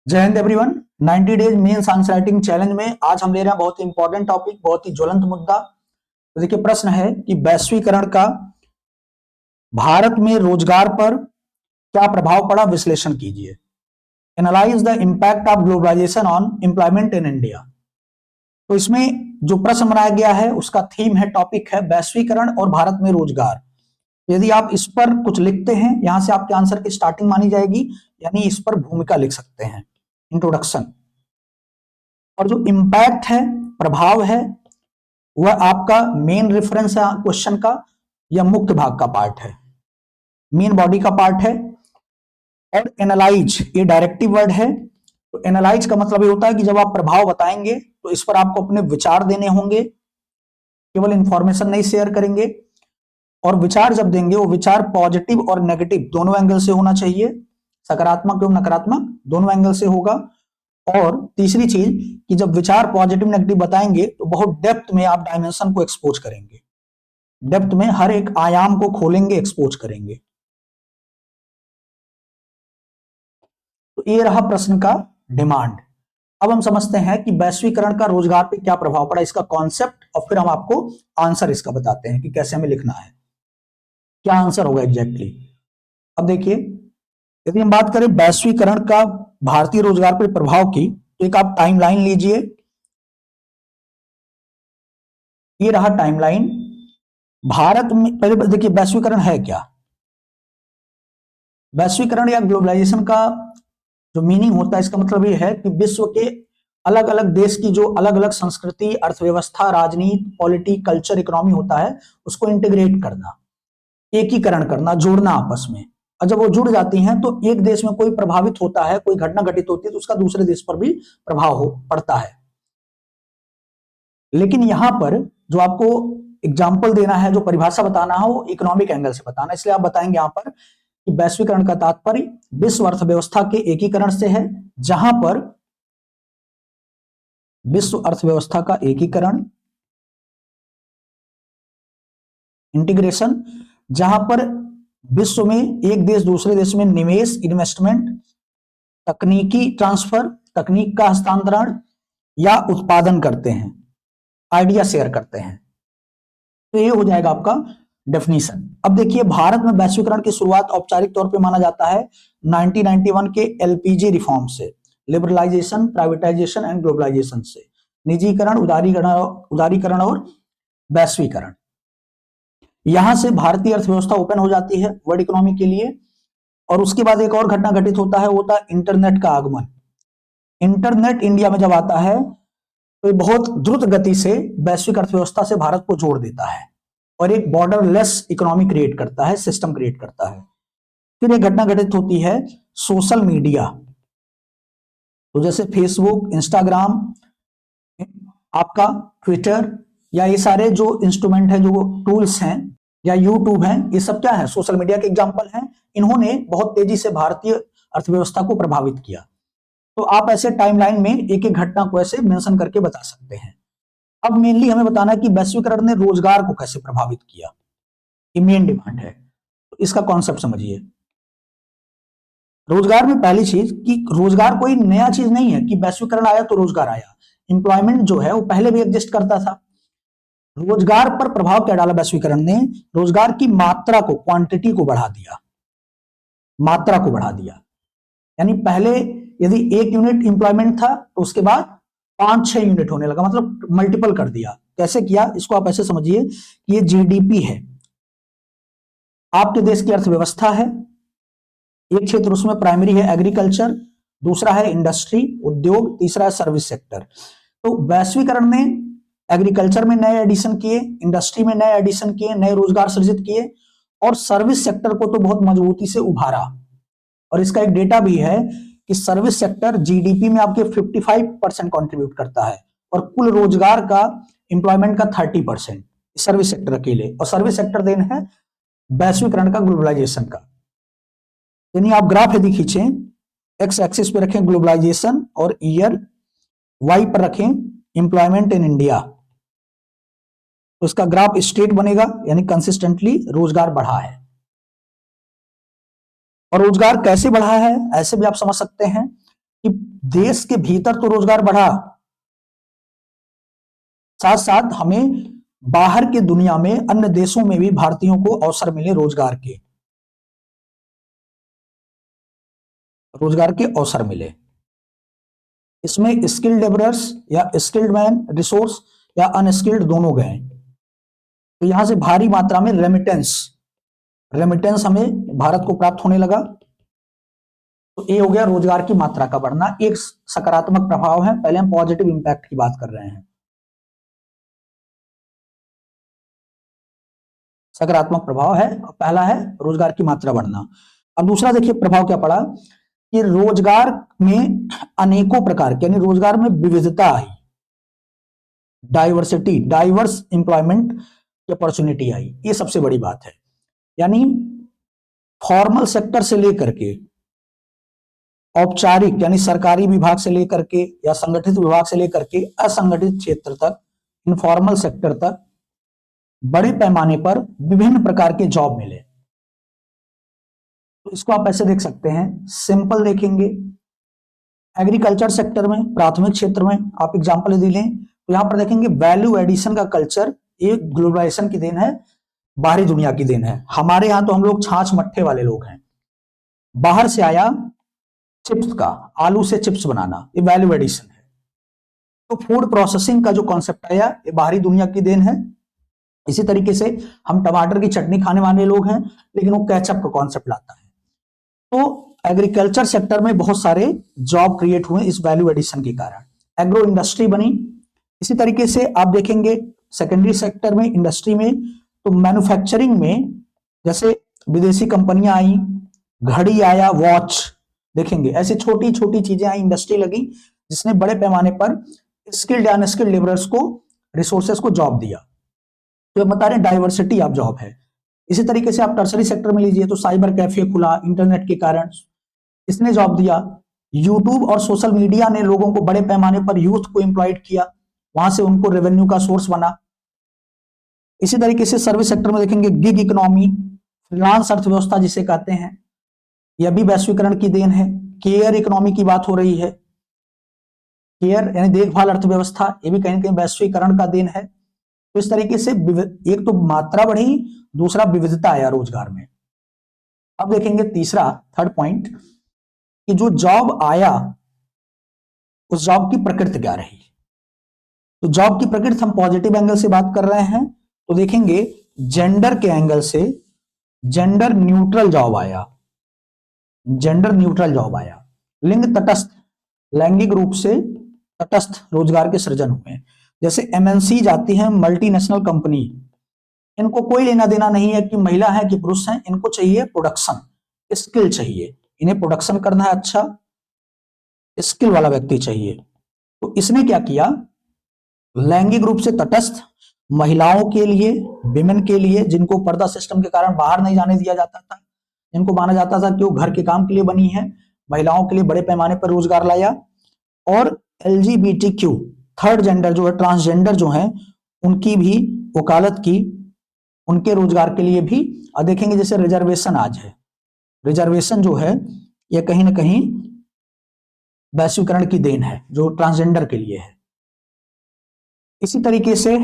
जय Hind everyone. 90 days mains answer writing challenge में आज हम ले रहे हैं बहुत ही इंपॉर्टेंट टॉपिक, बहुत ही ज्वलंत मुद्दा। तो देखिए, प्रश्न है कि वैश्वीकरण का भारत में रोजगार पर क्या प्रभाव पड़ा, विश्लेषण कीजिए। Analyse the impact of globalisation on employment in India. तो इसमें जो प्रश्न बनाया गया है उसका थीम है, टॉपिक है वैश्वीकरण और भारत में रोजगार। यदि आप इस पर कुछ लिखते हैं, यहां से आपके आंसर की स्टार्टिंग मानी जाएगी, यानी इस पर भूमिका लिख सकते हैं, इंट्रोडक्शन। और जो इम्पैक्ट है, प्रभाव है, वह आपका मेन रेफरेंस है क्वेश्चन का या मुख्य भाग का पार्ट है, मेन बॉडी का पार्ट है। और एनालाइज ये डायरेक्टिव वर्ड है। तो एनालाइज का मतलब ये होता है कि जब आप प्रभाव बताएंगे तो इस पर आपको अपने विचार देने होंगे, केवल इंफॉर्मेशन नहीं शेयर करेंगे। और विचार जब देंगे वो विचार पॉजिटिव और नेगेटिव दोनों एंगल से होना चाहिए, सकारात्मक एवं नकारात्मक दोनों एंगल से होगा। और तीसरी चीज कि जब विचार पॉजिटिव नेगेटिव बताएंगे तो बहुत डेप्थ में आप डायमेंशन को एक्सपोज करेंगे, डेप्थ में हर एक आयाम को खोलेंगे, एक्सपोज करेंगे। तो ये रहा प्रश्न का डिमांड। अब हम समझते हैं कि वैश्वीकरण का रोजगार पे क्या प्रभाव पड़ा, इसका कॉन्सेप्ट, और फिर हम आपको आंसर इसका बताते हैं कि कैसे हमें लिखना है, क्या आंसर होगा एग्जैक्टली। अब देखिए, यदि हम बात करें वैश्वीकरण का भारतीय रोजगार पर प्रभाव की, तो एक आप टाइमलाइन लीजिए। ये रहा टाइमलाइन। भारत में पहले देखिए वैश्वीकरण है क्या। वैश्वीकरण या ग्लोबलाइजेशन का जो मीनिंग होता है, इसका मतलब ये है कि विश्व के अलग अलग देश की जो अलग अलग संस्कृति, अर्थव्यवस्था, राजनीति, पॉलिटी, कल्चर, इकोनॉमी होता है, उसको इंटीग्रेट करना, एकीकरण करना, जोड़ना आपस में। और जब वो जुड़ जाती हैं तो एक देश में कोई प्रभावित होता है, कोई घटना घटित होती है, तो उसका दूसरे देश पर भी प्रभाव हो पड़ता है। लेकिन यहां पर जो आपको एग्जाम्पल देना है, जो परिभाषा बताना है, वो इकोनॉमिक एंगल से बताना, इसलिए आप बताएंगे यहां पर कि वैश्वीकरण का तात्पर्य विश्व अर्थव्यवस्था के एकीकरण से है, जहां पर विश्व अर्थव्यवस्था का एकीकरण, इंटीग्रेशन, जहां पर विश्व में एक देश दूसरे देश में निवेश, इन्वेस्टमेंट, तकनीकी ट्रांसफर, तकनीक का हस्तांतरण या उत्पादन करते हैं, आइडिया शेयर करते हैं। तो ये हो जाएगा आपका डेफिनेशन। अब देखिए, भारत में वैश्वीकरण की शुरुआत औपचारिक तौर पे माना जाता है 1991 के एलपीजी रिफॉर्म से, लिबरलाइजेशन, प्राइवेटाइजेशन एंड ग्लोबलाइजेशन से, निजीकरण, उदारीकरण और वैश्वीकरण। यहां से भारतीय अर्थव्यवस्था ओपन हो जाती है वर्ल्ड इकोनॉमी के लिए। और उसके बाद एक और घटना घटित होता है, वो होता है इंटरनेट का आगमन। इंटरनेट इंडिया में जब आता है तो ये बहुत द्रुत गति से वैश्विक अर्थव्यवस्था से भारत को जोड़ देता है और एक बॉर्डरलेस इकोनॉमी क्रिएट करता है, सिस्टम क्रिएट करता है। फिर एक घटना घटित होती है सोशल मीडिया। तो जैसे फेसबुक, इंस्टाग्राम, आपका ट्विटर, या ये सारे जो इंस्ट्रूमेंट है, जो टूल्स हैं, या यूट्यूब है, ये सब क्या है, सोशल मीडिया के एग्जाम्पल हैं। इन्होंने बहुत तेजी से भारतीय अर्थव्यवस्था को प्रभावित किया। तो आप ऐसे टाइमलाइन में एक एक घटना को ऐसे मेंशन करके बता सकते हैं। अब मेनली हमें बताना है कि वैश्वीकरण ने रोजगार को कैसे प्रभावित किया, ये मेन डिमांड है। तो इसका कॉन्सेप्ट समझिए। रोजगार में पहली चीज कि रोजगार कोई नया चीज नहीं है कि वैश्वीकरण आया तो रोजगार आया। एम्प्लॉयमेंट जो है वो पहले भी एग्जिस्ट करता था। रोजगार पर प्रभाव क्या डाला वैश्वीकरण ने, रोजगार की मात्रा को, क्वांटिटी को बढ़ा दिया, मात्रा को बढ़ा दिया। यानी पहले यदि 1 यूनिट एम्प्लॉयमेंट था तो उसके बाद 5-6 यूनिट होने लगा, मतलब मल्टीपल कर दिया। कैसे किया, इसको आप ऐसे समझिए कि ये जीडीपी है, आपके देश की अर्थव्यवस्था है। एक क्षेत्र उसमें प्राइमरी है एग्रीकल्चर, दूसरा है इंडस्ट्री, उद्योग, तीसरा है सर्विस सेक्टर। तो वैश्वीकरण ने एग्रीकल्चर में नए एडिशन किए, इंडस्ट्री में नए एडिशन किए, नए रोजगार सृजित किए, और सर्विस सेक्टर को तो बहुत मजबूती से उभारा। और इसका एक डेटा भी है कि सर्विस सेक्टर जीडीपी में आपके 55% कंट्रीब्यूट करता है और कुल रोजगार का, एम्प्लॉयमेंट का 30% सर्विस सेक्टर अकेले। और सर्विस सेक्टर देन है वैश्वीकरण का, ग्लोबलाइजेशन का। यानी आप ग्राफ यदि खींचें, एक्स एक्सिस पे रखें ग्लोबलाइजेशन और ईयर, वाई पर रखें एम्प्लॉयमेंट इन इंडिया, तो इसका ग्राफ स्ट्रेट बनेगा, यानी कंसिस्टेंटली रोजगार बढ़ा है। और रोजगार कैसे बढ़ा है ऐसे भी आप समझ सकते हैं कि देश के भीतर तो रोजगार बढ़ा, साथ साथ हमें बाहर की दुनिया में अन्य देशों में भी भारतीयों को अवसर मिले रोजगार के अवसर मिले। इसमें स्किल्ड लेबरर्स या स्किल्ड मैन रिसोर्स या अनस्किल्ड दोनों गए। तो यहां से भारी मात्रा में रेमिटेंस हमें भारत को प्राप्त होने लगा। तो ये हो गया रोजगार की मात्रा का बढ़ना, एक सकारात्मक प्रभाव है। पहले हम पॉजिटिव इंपैक्ट की बात कर रहे हैं। सकारात्मक प्रभाव है, पहला है रोजगार की मात्रा बढ़ना। अब दूसरा देखिए प्रभाव क्या पड़ा कि रोजगार में अनेकों प्रकार के, यानी रोजगार में विविधता आई, डाइवर्सिटी, डाइवर्स एम्प्लॉयमेंट की अपॉर्चुनिटी आई। ये सबसे बड़ी बात है। यानी फॉर्मल सेक्टर से लेकर के औपचारिक यानी सरकारी विभाग से लेकर के या संगठित विभाग से लेकर के असंगठित क्षेत्र तक, इनफॉर्मल सेक्टर तक बड़े पैमाने पर विभिन्न प्रकार के जॉब मिले। तो इसको आप ऐसे देख सकते हैं, सिंपल देखेंगे एग्रीकल्चर सेक्टर में, प्राथमिक क्षेत्र में आप एग्जांपल यदि लें तो यहां पर देखेंगे वैल्यू एडिशन का कल्चर एक ग्लोबलाइजेशन की देन है, बाहरी दुनिया की देन है। हमारे यहां तो हम लोग छाछ मट्ठे वाले लोग हैं, बाहर से आया चिप्स का, आलू से चिप्स बनाना, ये वैल्यू एडिशन है। तो फूड प्रोसेसिंग का जो कॉन्सेप्ट आया ये बाहरी दुनिया की देन है। इसी तरीके से हम टमाटर की चटनी खाने वाले लोग हैं, लेकिन वो केचप का कॉन्सेप्ट लाता है। तो एग्रीकल्चर सेक्टर में बहुत सारे जॉब क्रिएट हुए इस वैल्यू एडिशन के कारण, एग्रो इंडस्ट्री बनी। इसी तरीके से आप देखेंगे सेकेंडरी सेक्टर में, इंडस्ट्री में, तो मैन्युफैक्चरिंग में जैसे विदेशी कंपनियां आई, घड़ी आया, वॉच देखेंगे, ऐसी छोटी छोटी चीजें आई, इंडस्ट्री लगी जिसने बड़े पैमाने पर स्किल्ड या अनस्किल्ड लेबरर्स को, रिसोर्सेस को जॉब दिया। तो बता रहे डाइवर्सिटी ऑफ जॉब है। इसी तरीके से आप टर्सरी सेक्टर में लीजिए तो साइबर कैफे खुला इंटरनेट के कारण, इसने जॉब दिया। यूट्यूब और सोशल मीडिया ने लोगों को बड़े पैमाने पर यूथ को एम्प्लॉयड किया, वहां से उनको रेवेन्यू का सोर्स बना। इसी तरीके से सर्विस सेक्टर में देखेंगे गिग इकोनॉमी, फ्रीलांस अर्थव्यवस्था जिसे कहते हैं, यह भी वैश्वीकरण की देन है। केयर इकोनॉमी की बात हो रही है, केयर यानी देखभाल अर्थव्यवस्था, ये भी कहीं ना कहीं वैश्वीकरण का देन है। तो इस तरीके से एक तो मात्रा बढ़ी, दूसरा विविधता आया रोजगार में। अब देखेंगे तीसरा, थर्ड पॉइंट, कि जो जॉब आया उस जॉब की प्रकृति क्या रही। तो जॉब की प्रकृति हम पॉजिटिव एंगल से बात कर रहे हैं, तो देखेंगे जेंडर के एंगल से जेंडर न्यूट्रल जॉब आया, जेंडर न्यूट्रल जॉब आया। लिंग तटस्थ, लैंगिक रूप से तटस्थ रोजगार के सृजन हुए। जैसे एमएनसी जाती है, मल्टीनेशनल कंपनी, इनको कोई लेना देना नहीं है कि महिला है कि पुरुष है, इनको चाहिए प्रोडक्शन, स्किल चाहिए, इन्हें प्रोडक्शन करना है, अच्छा स्किल वाला व्यक्ति चाहिए। तो इसने क्या किया, लैंगिक रूप से तटस्थ महिलाओं के लिए, विमेन के लिए, जिनको पर्दा सिस्टम के कारण बाहर नहीं जाने दिया जाता था, जिनको माना जाता था कि वो घर के काम के लिए बनी है, महिलाओं के लिए बड़े पैमाने पर रोजगार लाया। और एलजीबीटीक्यू, थर्ड जेंडर जो है, ट्रांसजेंडर जो है, उनकी भी वकालत की, उनके रोजगार के लिए भी। और देखेंगे जैसे रिजर्वेशन आज है, रिजर्वेशन जो है यह कहीं ना कहीं वैश्वीकरण की देन है जो ट्रांसजेंडर के लिए है। इसी तरीके से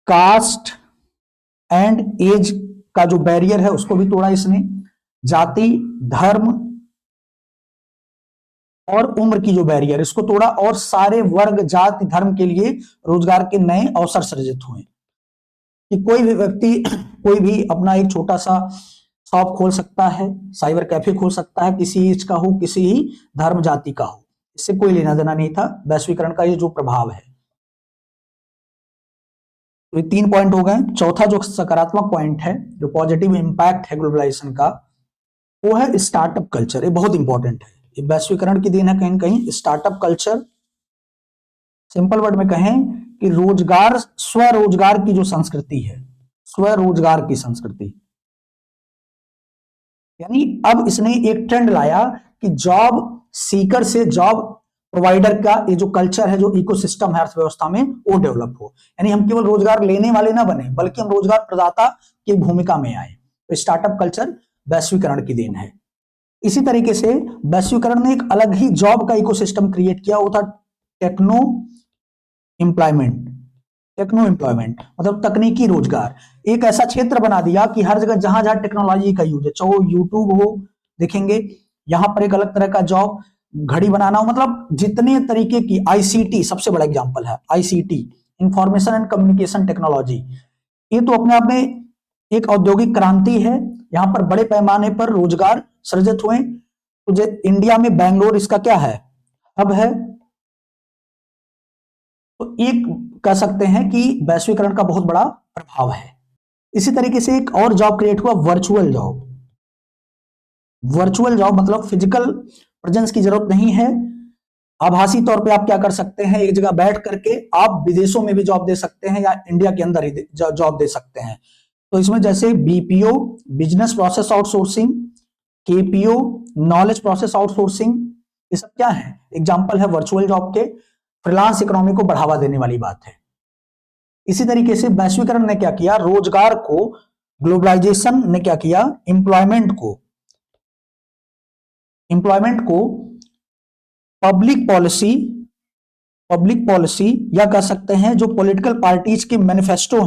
कास्ट एंड एज का जो बैरियर है उसको भी तोड़ा इसने, जाति, धर्म और उम्र की जो बैरियर इसको तोड़ा, और सारे वर्ग, जाति, धर्म के लिए रोजगार के नए अवसर सृजित हुए कि कोई भी व्यक्ति कोई भी अपना एक छोटा सा शॉप खोल सकता है, साइबर कैफे खोल सकता है, किसी एज का हो, किसी ही धर्म जाति का हो, इससे कोई लेना देना नहीं था। वैश्वीकरण का ये जो प्रभाव है। तो ये 3 पॉइंट हो गए। चौथा जो सकारात्मक पॉइंट है, जो पॉजिटिव इंपैक्ट है ग्लोबलाइजेशन का, वो है स्टार्टअप कल्चर। ये बहुत इंपॉर्टेंट है, ये वैश्वीकरण की देन है कहीं कहीं। स्टार्टअप कल्चर, सिंपल वर्ड में कहें कि रोजगार, स्वरोजगार की जो संस्कृति है, स्वरोजगार की संस्कृति, यानी अब इसने एक ट्रेंड लाया कि जॉब सीकर से जॉब प्रोवाइडर का ये जो कल्चर है, जो इकोसिस्टम है अर्थव्यवस्था में, वो डेवलप हो। यानी हम केवल रोजगार लेने वाले ना बने, बल्कि हम रोजगार प्रदाता की भूमिका में आए। तो स्टार्टअप कल्चर वैश्वीकरण की देन है। इसी तरीके से वैश्वीकरण ने एक अलग ही जॉब का इकोसिस्टम क्रिएट किया, वो था टेक्नो एम्प्लॉयमेंट। टेक्नो एम्प्लॉयमेंट मतलब तकनीकी रोजगार। एक ऐसा क्षेत्र बना दिया कि हर जगह जहां जहां टेक्नोलॉजी का यूज है, चाहे यूट्यूब हो, देखेंगे यहां पर एक अलग तरह का जॉब, घड़ी बनाना हो, मतलब जितने तरीके की, आईसीटी सबसे बड़ा एग्जांपल है, ICT information and communication technology, ये तो अपने आप में एक औद्योगिक क्रांति है। यहां पर बड़े पैमाने पर रोजगार सृजित हुए। तो इंडिया में बैंगलोर इसका क्या है, हब है। तो एक कह सकते हैं कि वैश्वीकरण का बहुत बड़ा प्रभाव है। इसी तरीके से एक और जॉब क्रिएट हुआ, वर्चुअल जॉब। वर्चुअल जॉब मतलब फिजिकल प्रेजेंस की जरूरत नहीं है, आभासी तौर पे आप क्या कर सकते हैं, एक जगह बैठ करके आप विदेशों में भी जॉब दे सकते हैं या इंडिया के अंदर ही जॉब दे सकते हैं। तो इसमें जैसे BPO, business process outsourcing, KPO, knowledge process outsourcing, ये सब क्या है, एग्जांपल है वर्चुअल जॉब के। फ्रीलांस इकोनॉमी को बढ़ावा देने वाली बात है। इसी तरीके से वैश्वीकरण ने क्या किया, रोजगार को, ग्लोबलाइजेशन ने क्या किया, एम्प्लॉयमेंट को पब्लिक पॉलिसी या कह सकते हैं जो पॉलिटिकल पार्टीज के मैनिफेस्टो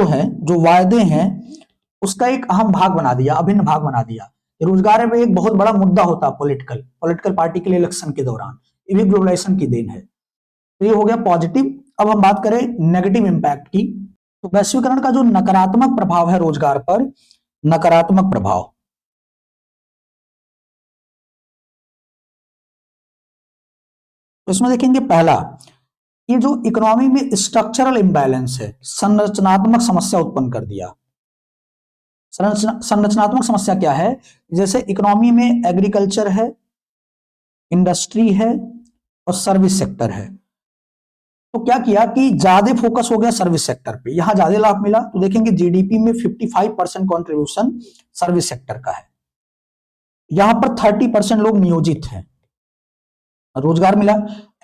है, जो वायदे हैं, उसका एक अहम भाग बना दिया, अभिन्न भाग बना दिया। रोजगार में एक बहुत बड़ा मुद्दा होता है पॉलिटिकल पार्टी के लिए इलेक्शन के दौरान, ये भी ग्लोबलाइजेशन की देन है। तो ये हो गया पॉजिटिव। अब हम बात करें नेगेटिव इंपैक्ट की, तो वैश्वीकरण का जो नकारात्मक प्रभाव है रोजगार पर, नकारात्मक प्रभाव, तो इसमें देखेंगे पहला, ये जो इकोनॉमी में स्ट्रक्चरल इंबैलेंस है, संरचनात्मक समस्या उत्पन्न कर दिया। संरचनात्मक समस्या क्या है, जैसे इकोनॉमी में एग्रीकल्चर है, इंडस्ट्री है और सर्विस सेक्टर है। तो क्या किया कि ज्यादा फोकस हो गया सर्विस सेक्टर पे, यहां ज्यादा लाभ मिला। तो देखेंगे जीडीपी में 55% कॉन्ट्रीब्यूशन सर्विस सेक्टर का है, यहां पर 30% लोग नियोजित हैं, रोजगार मिला।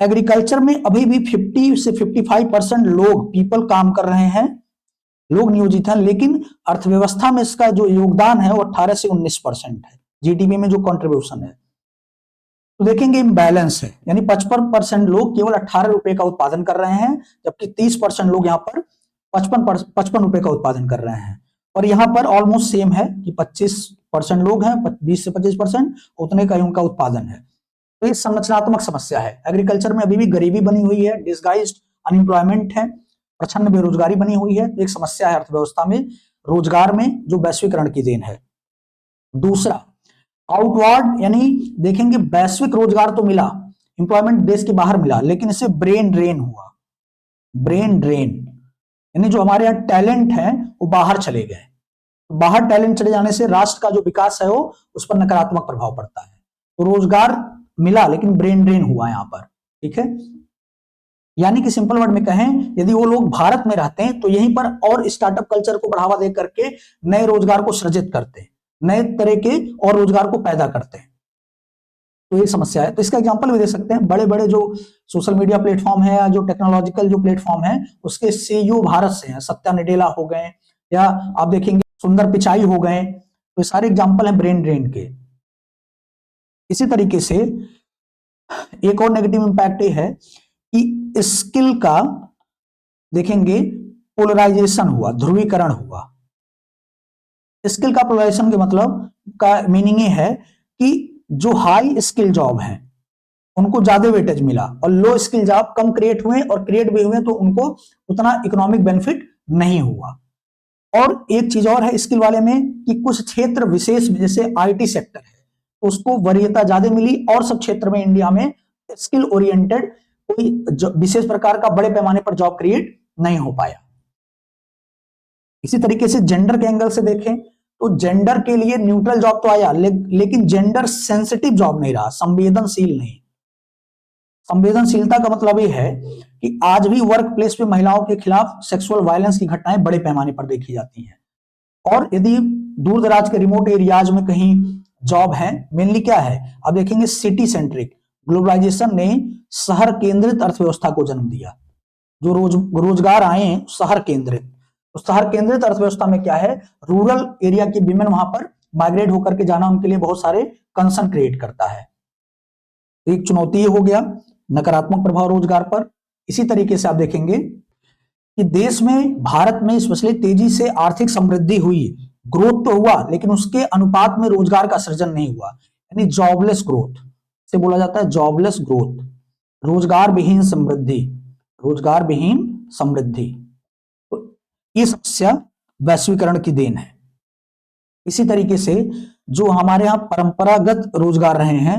एग्रीकल्चर में अभी भी 50 से 55% लोग पीपल काम कर रहे हैं, लोग नियोजित हैं, लेकिन अर्थव्यवस्था में इसका जो योगदान है वो 18 से 19% है, जीडीपी में जो कंट्रीब्यूशन है। तो देखेंगे इम्बैलेंस है, यानी 55% लोग केवल 18 रुपए का उत्पादन कर रहे हैं, जबकि 30% लोग यहाँ पर 55 रुपए का उत्पादन कर रहे हैं। और यहाँ पर ऑलमोस्ट सेम है कि 25% लोग हैं, 20 से 25% उतने का उनका उत्पादन है। तो ये संरचनात्मक समस्या है। एग्रीकल्चर में अभी भी गरीबी बनी हुई है, डिसगाइज्ड अनएम्प्लॉयमेंट है, प्रछन्न बेरोजगारी बनी हुई है, एक समस्या है अर्थव्यवस्था में, रोजगार में, जो वैश्वीकरण की देन है। दूसरा, आउटवर्ड, यानी देखेंगे वैश्विक रोजगार तो मिला, इंप्लॉयमेंट देश के बाहर मिला, लेकिन इससे ब्रेन ड्रेन हुआ। ब्रेन ड्रेन यानी जो हमारे यहाँ टैलेंट है वो बाहर चले गए। बाहर टैलेंट चले जाने से राष्ट्र का जो विकास है वो उस पर नकारात्मक प्रभाव पड़ता है। तो रोजगार मिला लेकिन ब्रेन ड्रेन हुआ यहाँ पर, ठीक है। यानी कि सिंपल वर्ड में कहें, यदि वो लोग भारत में रहते हैं तो यहीं पर और स्टार्टअप कल्चर को बढ़ावा दे करके नए रोजगार को सृजित करते हैं, नए तरह के और रोजगार को पैदा करते हैं। तो ये समस्या है। तो इसका एग्जांपल भी दे सकते हैं, बड़े बड़े जो सोशल मीडिया प्लेटफॉर्म है या जो टेक्नोलॉजिकल जो प्लेटफॉर्म है उसके सीईओ भारत से हैं, सत्या नडेला हो गए, या आप देखेंगे सुंदर पिचाई हो गए। तो ये सारे एग्जांपल हैं ब्रेन ड्रेन के। इसी तरीके से एक और नेगेटिव इंपैक्ट ये है कि स्किल का देखेंगे पोलराइजेशन हुआ, ध्रुवीकरण हुआ। स्किल का पोलराइजेशन के मतलब का मीनिंग ये है कि जो हाई स्किल जॉब है उनको ज्यादा वेटेज मिला और लो स्किल जॉब कम क्रिएट हुए, और क्रिएट भी हुए तो उनको उतना इकोनॉमिक बेनिफिट नहीं हुआ। और एक चीज और है स्किल वाले में कि कुछ क्षेत्र विशेष जैसे आईटी सेक्टर है उसको वरीयता ज्यादा मिली, और सब क्षेत्र में इंडिया में स्किल ओरिएंटेड कोई विशेष प्रकार का बड़े पैमाने पर जॉब क्रिएट नहीं हो पाया। इसी तरीके से जेंडर के एंगल से देखें तो जेंडर के लिए न्यूट्रल जॉब तो आया, लेकिन जेंडर सेंसिटिव जॉब नहीं रहा, संवेदनशील नहीं। संवेदनशीलता का मतलब यह है कि आज भी वर्क प्लेस पे महिलाओं के खिलाफ सेक्सुअल वायलेंस की घटनाएं बड़े पैमाने पर देखी जाती हैं। और यदि दूर दराज के रिमोट एरियाज में कहीं जॉब है, मेनली क्या है, अब देखेंगे सिटी सेंट्रिक, ग्लोबलाइजेशन ने शहर केंद्रित अर्थव्यवस्था को जन्म दिया, जो रोजगार आए शहर केंद्रित। तो शहर केंद्रित अर्थव्यवस्था में क्या है, रूरल एरिया की विमेन वहां पर माइग्रेट होकर के जाना उनके लिए बहुत सारे कंसर्न क्रिएट करता है। एक चुनौती हो गया नकारात्मक प्रभाव रोजगार पर। इसी तरीके से आप देखेंगे कि देश में, भारत में स्पेशली तेजी से आर्थिक समृद्धि हुई, ग्रोथ तो हुआ लेकिन उसके अनुपात में रोजगार का सृजन नहीं हुआ, यानी जॉबलेस ग्रोथ से बोला जाता है, जॉबलेस ग्रोथ, रोजगार विहीन समृद्धि, रोजगार विहीन समृद्धि। तो ये समस्या वैश्वीकरण की देन है। इसी तरीके से जो हमारे यहाँ परंपरागत रोजगार रहे हैं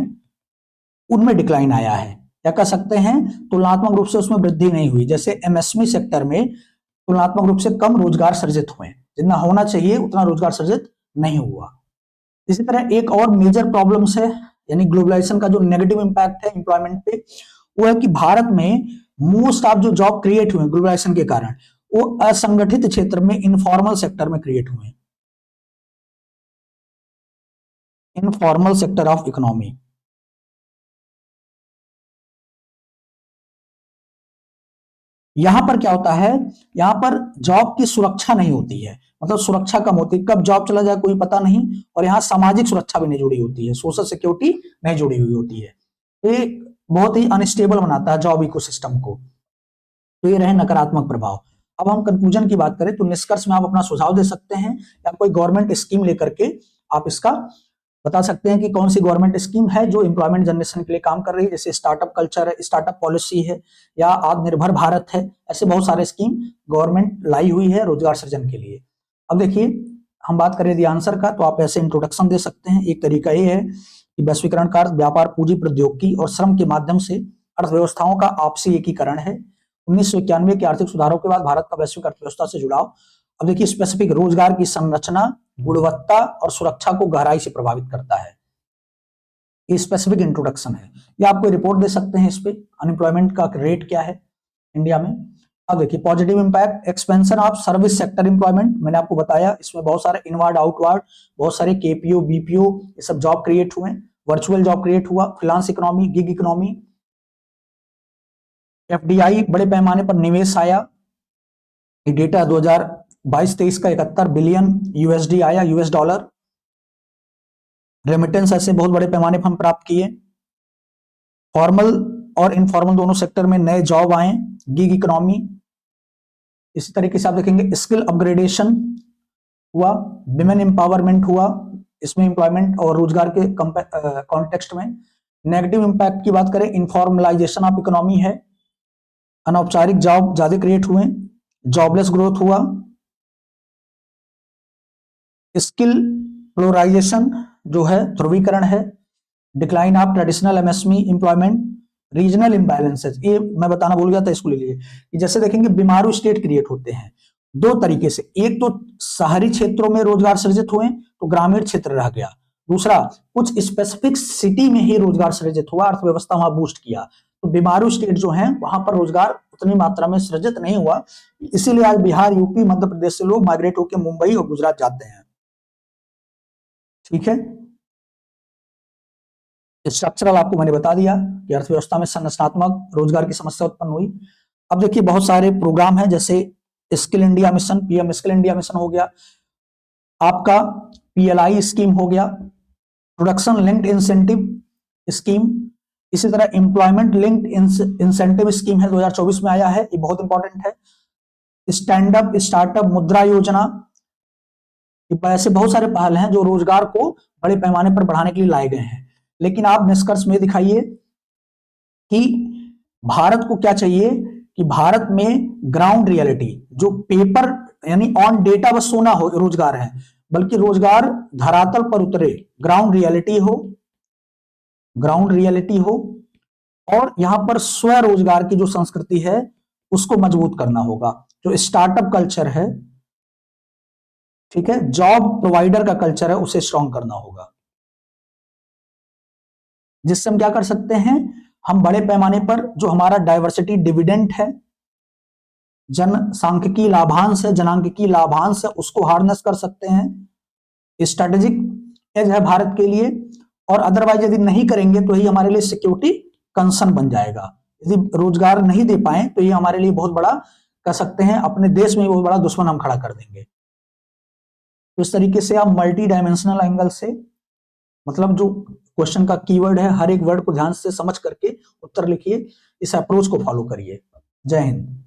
उनमें डिक्लाइन आया है, क्या कह सकते हैं, तुलनात्मक रूप से उसमें वृद्धि नहीं हुई। जैसे एमएसएमई सेक्टर में तुलनात्मक रूप से कम रोजगार सृजित हुए, जितना होना चाहिए उतना रोजगार सृजित नहीं हुआ। इसी तरह एक और मेजर प्रॉब्लम्स है, यानी ग्लोबलाइजेशन का जो नेगेटिव इंपैक्ट है एम्प्लॉयमेंट पे, वो है कि भारत में मोस्ट ऑफ जो जॉब क्रिएट हुए ग्लोबलाइजेशन के कारण वो असंगठित क्षेत्र में, इनफॉर्मल सेक्टर में क्रिएट हुए, इनफॉर्मल सेक्टर ऑफ इकोनॉमी। यहां पर क्या होता है, यहां पर जॉब की सुरक्षा नहीं होती है, मतलब सुरक्षा कम होती है, कब जॉब चला जाए कोई पता नहीं, और यहाँ सामाजिक सुरक्षा भी नहीं जुड़ी होती है, सोशल सिक्योरिटी नहीं जुड़ी हुई होती है। ये बहुत ही अनस्टेबल बनाता है जॉब इकोसिस्टम को। तो ये रहे नकारात्मक प्रभाव। अब हम कंक्लूजन की बात करें तो निष्कर्ष में आप अपना सुझाव दे सकते हैं या कोई गवर्नमेंट स्कीम लेकर के आप इसका बता सकते हैं कि कौन सी गवर्नमेंट स्कीम है जो एम्प्लॉयमेंट जनरेशन के लिए काम कर रही है, जैसे स्टार्टअप कल्चर है, स्टार्टअप पॉलिसी है, या आत्मनिर्भर भारत है। ऐसे बहुत सारे स्कीम गवर्नमेंट लाई हुई है रोजगार सृजन के लिए। अब देखिए हम बात करें यदि आंसर का, तो आप ऐसे इंट्रोडक्शन दे सकते हैं। एक तरीका ये है कि वैश्वीकरण का व्यापार, पूंजी, प्रौद्योगिकी और श्रम के माध्यम से अर्थव्यवस्थाओं का आपसी एकीकरण है। 1991 के आर्थिक सुधारों के बाद भारत का वैश्विक अर्थव्यवस्था से जुड़ाव। अब देखिए स्पेसिफिक रोजगार की संरचना, गुणवत्ता और सुरक्षा को गहराई से प्रभावित करता है। ये स्पेसिफिक इंट्रोडक्शन है, या आप कोई रिपोर्ट दे सकते हैं इस पे, अनएम्प्लॉयमेंट का रेट क्या है इंडिया में। अब देखिए positive impact, expansion of service sector employment, मैंने आपको बताया इसमें बहुत सारे इनवर्ड आउटवर्ड, बहुत सारे केपीओ बीपीओ ये सब जॉब क्रिएट हुए, वर्चुअल जॉब क्रिएट हुआ, freelance economy, gig economy, FDI बड़े पैमाने पर निवेश आया। ये डेटा 2022-23 का 71 बिलियन यूएसडी आया, यूएस डॉलर। रेमिटेंस ऐसे बहुत बड़े पैमाने पर हम प्राप्त किए। फॉर्मल और इनफॉर्मल दोनों सेक्टर में नए जॉब आए, गिग इकोनॉमी। इसी तरीके से आप देखेंगे स्किल अपग्रेडेशन हुआ, विमेन एम्पावरमेंट हुआ इसमें एम्प्लॉयमेंट और रोजगार के कॉन्टेक्स्ट में। नेगेटिव इंपैक्ट की बात करें, इनफॉर्मलाइजेशन ऑफ इकोनॉमी है, अनौपचारिक जॉब ज्यादा क्रिएट हुए, जॉबलेस ग्रोथ हुआ, स्किल प्लोराइजेशन जो है ध्रुवीकरण है, decline of traditional MSME employment, regional imbalances. ये मैं बताना भूल गया था, इसको ले लीजिए। जैसे देखेंगे बीमारू स्टेट क्रिएट होते हैं दो तरीके से, एक तो शहरी क्षेत्रों में रोजगार सृजित हुए तो ग्रामीण क्षेत्र रह गया, दूसरा कुछ स्पेसिफिक सिटी में ही रोजगार सृजित हुआ, अर्थव्यवस्था वहां बूस्ट किया। तो बीमारू स्टेट जो है वहां पर रोजगार उतनी मात्रा में सृजित नहीं हुआ, इसीलिए आज बिहार, यूपी, मध्य प्रदेश से लोग माइग्रेट होकर मुंबई और गुजरात जाते हैं। ठीक है, स्ट्रक्चरल आपको मैंने बता दिया कि अर्थव्यवस्था में संरचनात्मक रोजगार की समस्या उत्पन्न हुई। अब देखिए बहुत सारे प्रोग्राम हैं, जैसे skill India mission, PM skill India mission हो गया, आपका पीएलआई स्कीम हो गया, प्रोडक्शन लिंक्ड इंसेंटिव स्कीम, इसी तरह एम्प्लॉयमेंट लिंक्ड इंसेंटिव स्कीम है 2024 में आया है, ये बहुत इंपॉर्टेंट है। स्टैंड अप स्टार्टअप मुद्रा योजना, ऐसे बहुत सारे पहल हैं जो रोजगार को बड़े पैमाने पर बढ़ाने के लिए लाए गए हैं। लेकिन आप निष्कर्ष में दिखाइए कि भारत को क्या चाहिए, कि भारत में ग्राउंड रियलिटी, जो पेपर यानी ऑन डेटा बस सोना हो रोजगार है, बल्कि रोजगार धरातल पर उतरे, ग्राउंड रियलिटी हो, ग्राउंड रियलिटी हो, और यहां पर स्वरोजगार की जो संस्कृति है उसको मजबूत करना होगा, जो स्टार्टअप कल्चर है, ठीक है, जॉब प्रोवाइडर का कल्चर है, उसे स्ट्रॉन्ग करना होगा। जिससे हम क्या कर सकते हैं, हम बड़े पैमाने पर जो हमारा डाइवर्सिटी डिविडेंड है, जनसांख्यिकी लाभांश है, जनांख्यिकी लाभांश है, उसको हार्नेस कर सकते हैं। स्ट्रेटेजिक एज है भारत के लिए, और अदरवाइज यदि नहीं करेंगे तो ये हमारे लिए सिक्योरिटी कंसर्न बन जाएगा। यदि रोजगार नहीं दे पाए तो ये हमारे लिए बहुत बड़ा कह सकते हैं अपने देश में बहुत बड़ा दुश्मन हम खड़ा कर देंगे। तो इस तरीके से आप मल्टी डायमेंशनल एंगल से, मतलब जो क्वेश्चन का कीवर्ड है, हर एक वर्ड को ध्यान से समझ करके उत्तर लिखिए, इस अप्रोच को फॉलो करिए। जय हिंद।